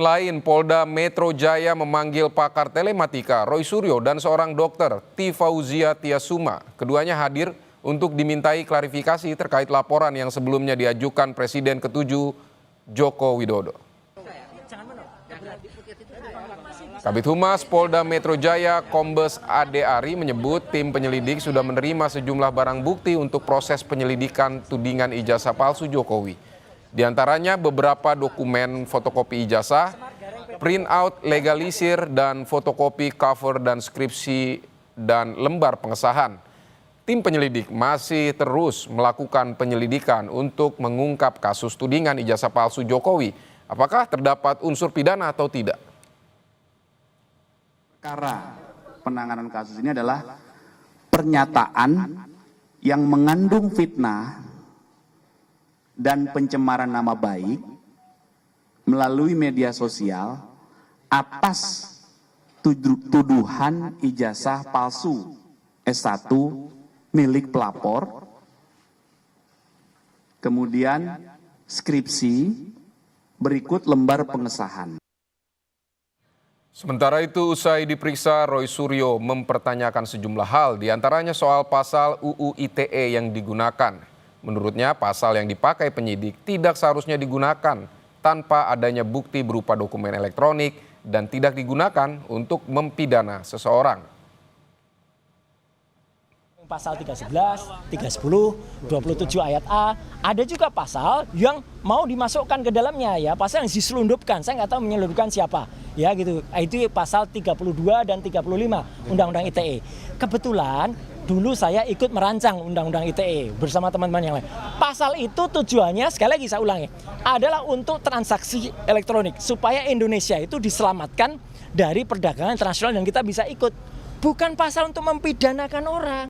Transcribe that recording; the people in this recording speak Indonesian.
Lain, Polda Metro Jaya memanggil pakar telematika Roy Suryo dan seorang dokter, T. Fauzia Tiasuma. Keduanya hadir untuk dimintai klarifikasi terkait laporan yang sebelumnya diajukan Presiden ke-7 Joko Widodo. Kabid Humas Polda Metro Jaya Kombes Ade Ari menyebut tim penyelidik sudah menerima sejumlah barang bukti untuk proses penyelidikan tudingan ijazah palsu Jokowi. Di antaranya beberapa dokumen fotokopi ijazah, print out legalisir, dan fotokopi cover dan skripsi dan lembar pengesahan. Tim penyelidik masih terus melakukan penyelidikan untuk mengungkap kasus tudingan ijazah palsu Jokowi. Apakah terdapat unsur pidana atau tidak? Perkara penanganan kasus ini adalah pernyataan yang mengandung fitnah dan pencemaran nama baik melalui media sosial atas tuduhan ijazah palsu S1 milik pelapor, kemudian skripsi, berikut lembar pengesahan. Sementara itu, usai diperiksa, Roy Suryo mempertanyakan sejumlah hal, diantaranya soal pasal UU ITE yang digunakan. Menurutnya, pasal yang dipakai penyidik tidak seharusnya digunakan tanpa adanya bukti berupa dokumen elektronik dan tidak digunakan untuk mempidana seseorang. Pasal 311, 310, 27 ayat A, ada juga pasal yang mau dimasukkan ke dalamnya ya, pasal yang diselundupkan, saya nggak tahu menyelundupkan siapa, ya gitu. Itu pasal 32 dan 35 Undang-Undang ITE. Kebetulan dulu saya ikut merancang Undang-Undang ITE bersama teman-teman yang lain. Pasal itu tujuannya, sekali lagi saya ulangi, adalah untuk transaksi elektronik supaya Indonesia itu diselamatkan dari perdagangan internasional dan kita bisa ikut. Bukan pasal untuk mempidanakan orang.